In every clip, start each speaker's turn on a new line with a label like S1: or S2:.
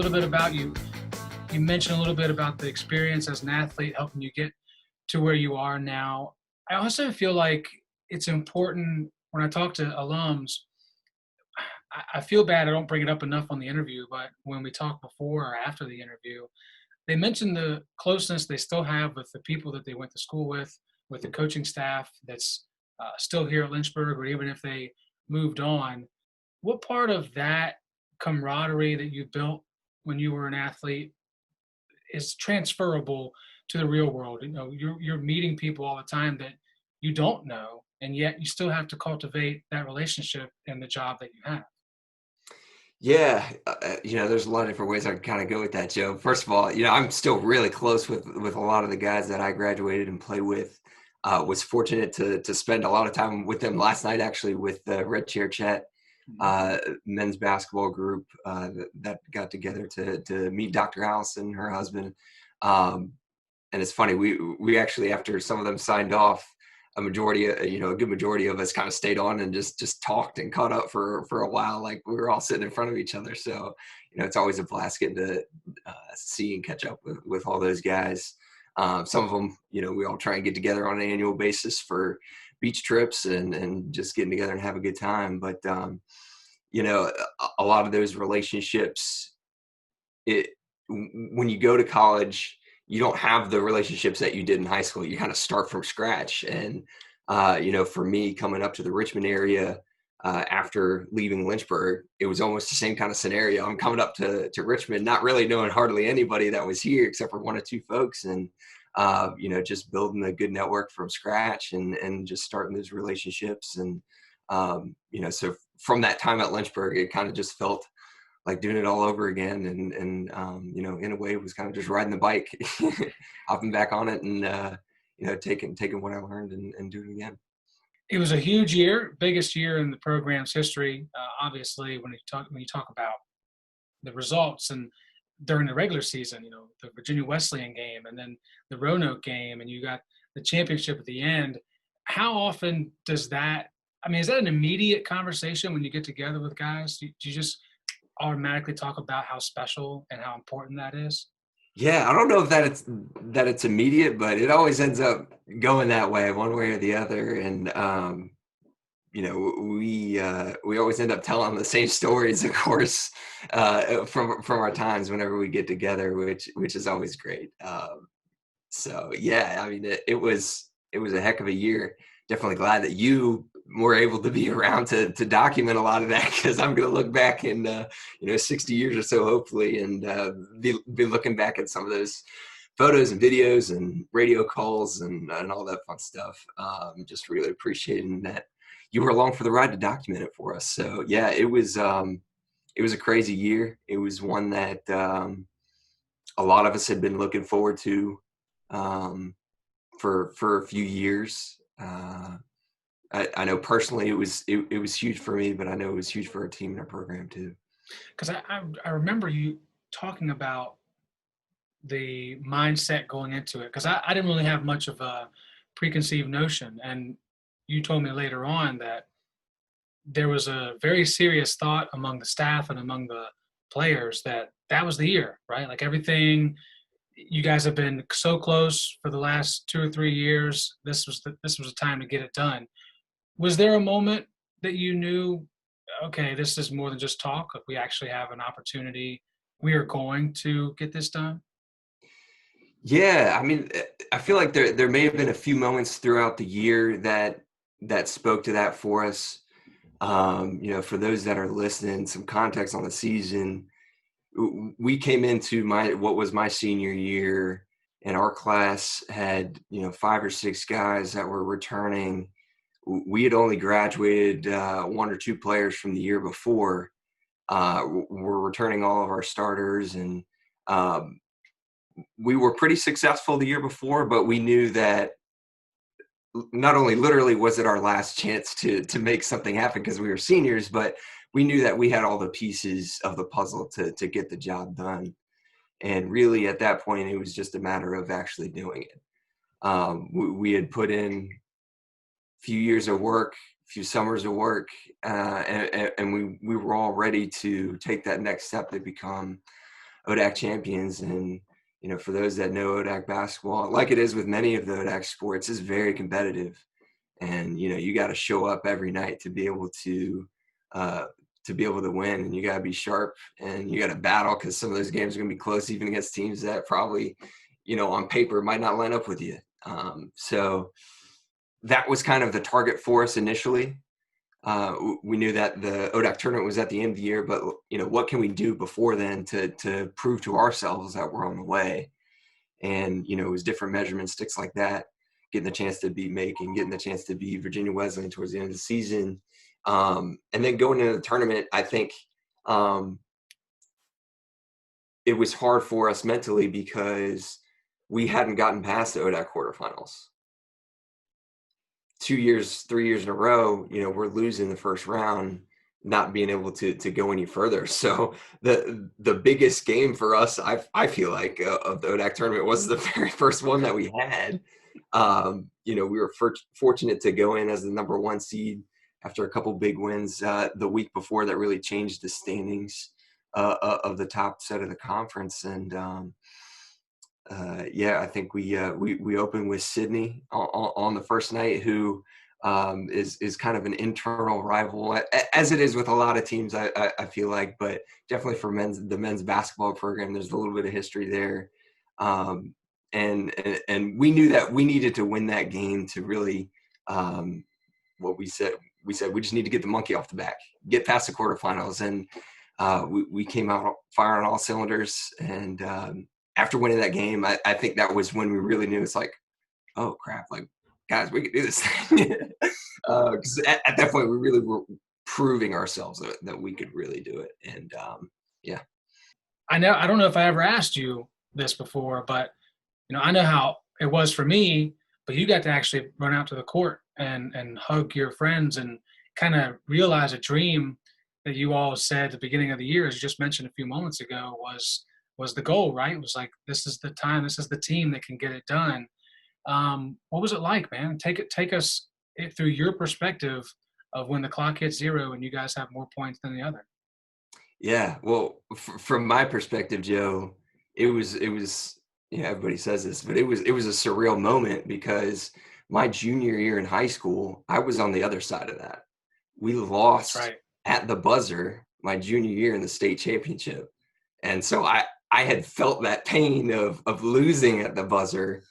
S1: little bit about you. You mentioned a little bit about the experience as an athlete helping you get to where you are now. I also feel like it's important when I talk to alums. I feel bad I don't bring it up enough on the interview, but when we talk before or after the interview, they mention the closeness they still have with the people that they went to school with the coaching staff that's still here at Lynchburg, or even if they moved on. What part of that camaraderie that you built when you were an athlete is transferable to the real world? You know, you're meeting people all the time that you don't know, and yet you still have to cultivate that relationship in the job that you have.
S2: Yeah, there's a lot of different ways I can kind of go with that, Joe. First of all, I'm still really close with a lot of the guys that I graduated and played with. Was fortunate to spend a lot of time with them last night, actually, with the Red Chair Chat men's basketball group that got together to meet Dr. Allison, her husband. And it's funny, we actually, after some of them signed off, a good majority of us kind of stayed on and just talked and caught up for a while. Like we were all sitting in front of each other. So, it's always a blast getting to see and catch up with all those guys. Some of them, we all try and get together on an annual basis for beach trips and just getting together and have a good time. But, a lot of those relationships, when you go to college, you don't have the relationships that you did in high school. You kind of start from scratch. And, for me coming up to the Richmond area after leaving Lynchburg, it was almost the same kind of scenario. I'm coming up to Richmond, not really knowing hardly anybody that was here except for one or two folks. And, just building a good network from scratch and just starting those relationships. And, so from that time at Lynchburg, it kind of just felt like doing it all over again. And in a way it was kind of just riding the bike, hopping back on it and, taking what I learned and doing it again.
S1: It was a huge year, biggest year in the program's history. Obviously, when you talk about the results and during the regular season, the Virginia Wesleyan game and then the Roanoke game, and you got the championship at the end. How often does that? I mean, is that an immediate conversation when you get together with guys? Do you just automatically talk about how special and how important that is?
S2: Yeah, I don't know if it's immediate, but it always ends up going that way, one way or the other. And we always end up telling the same stories, of course, from our times whenever we get together, which is always great. So yeah, I mean, it was a heck of a year. Definitely glad that you were able to be around to document a lot of that, because I'm going to look back in 60 years or so, hopefully, and be looking back at some of those photos and videos and radio calls and all that fun stuff. Just really appreciating that you were along for the ride to document it for us. So yeah, it was a crazy year. It was one that a lot of us had been looking forward to for a few years. I know personally it was huge for me, but I know it was huge for our team and our program too.
S1: Because I remember you talking about the mindset going into it, because I didn't really have much of a preconceived notion. And you told me later on that there was a very serious thought among the staff and among the players that was the year, right? Like everything, you guys have been so close for the last 2 or 3 years. This was the time to get it done. Was there a moment that you knew, okay, this is more than just talk? Like we actually have an opportunity. We are going to get this done.
S2: Yeah, I mean, I feel like there may have been a few moments throughout the year that spoke to that for us. For those that are listening, some context on the season. We came into what was my senior year, and our class had 5 or 6 guys that were returning. We had only graduated 1 or 2 players from the year before. We're returning all of our starters, and we were pretty successful the year before, but we knew that not only literally was it our last chance to make something happen because we were seniors, but we knew that we had all the pieces of the puzzle to get the job done. And really at that point, it was just a matter of actually doing it. We had put in a few years of work, a few summers of work, and we were all ready to take that next step to become ODAC champions. And, you know, for those that know ODAC basketball, like it is with many of the ODAC sports, is very competitive. And, you know, you got to show up every night to be able to win, and you got to be sharp, and you got to battle, because some of those games are going to be close, even against teams that probably, you know, on paper might not line up with you. So that was kind of the target for us initially. We knew that the ODAC tournament was at the end of the year, but, you know, what can we do before then to prove to ourselves that we're on the way? And, you know, it was different measurement sticks like that, getting the chance to beat Macon, getting the chance to beat Virginia Wesleyan towards the end of the season. And then going into the tournament, I think it was hard for us mentally because we hadn't gotten past the ODAC quarterfinals. 3 years in a row, you know, we're losing the first round, not being able to go any further. So the biggest game for us, I feel like, of the ODAC tournament was the very first one that we had. You know, we were fortunate to go in as the number 1 seed after a couple big wins the week before that really changed the standings of the top set of the conference. And I think we opened with Sydney on the first night, who is kind of an internal rival, as it is with a lot of teams, I feel like, but definitely for the men's basketball program, there's a little bit of history there. And we knew that we needed to win that game to really, what we said we just need to get the monkey off the back, get past the quarterfinals. And we came out firing all cylinders. And after winning that game, I think that was when we really knew, it's like, oh crap, like, guys, we could do this. Because at that point, we really were proving ourselves that we could really do it. And
S1: I don't know if I ever asked you this before, but, you know, I know how it was for me, but you got to actually run out to the court and hug your friends and kind of realize a dream that you all said at the beginning of the year, as you just mentioned a few moments ago, was the goal, right? It was like, this is the time, this is the team that can get it done. What was it like, man? Take us through your perspective of when the clock hits 0 and you guys have more points than the other.
S2: Yeah, well, from my perspective, Joe, it was, yeah, everybody says this, but it was a surreal moment, because my junior year in high school, I was on the other side of that. We lost at the buzzer my junior year in the state championship. And so I had felt that pain of losing at the buzzer.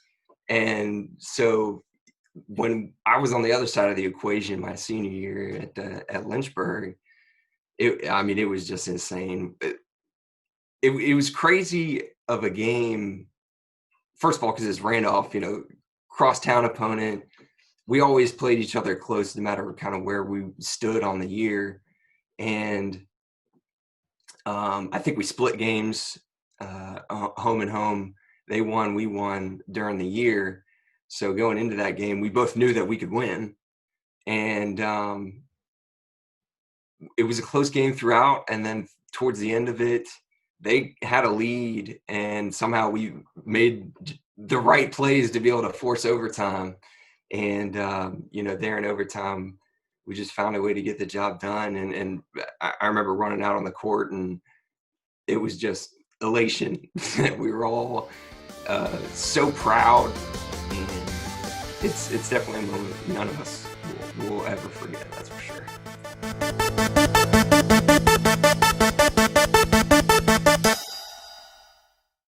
S2: And so when I was on the other side of the equation my senior year at Lynchburg, it was just insane. It was crazy of a game. First of all, because it's Randolph, you know, crosstown opponent. We always played each other close, no matter kind of where we stood on the year. And I think we split games, home and home. They won, we won during the year. So going into that game, we both knew that we could win. And it was a close game throughout. And then towards the end of it, they had a lead, and somehow we made the right plays to be able to force overtime. And, you know, there in overtime, we just found a way to get the job done. And I remember running out on the court, and it was just elation. We were all so proud. And it's definitely a moment none of us will ever forget.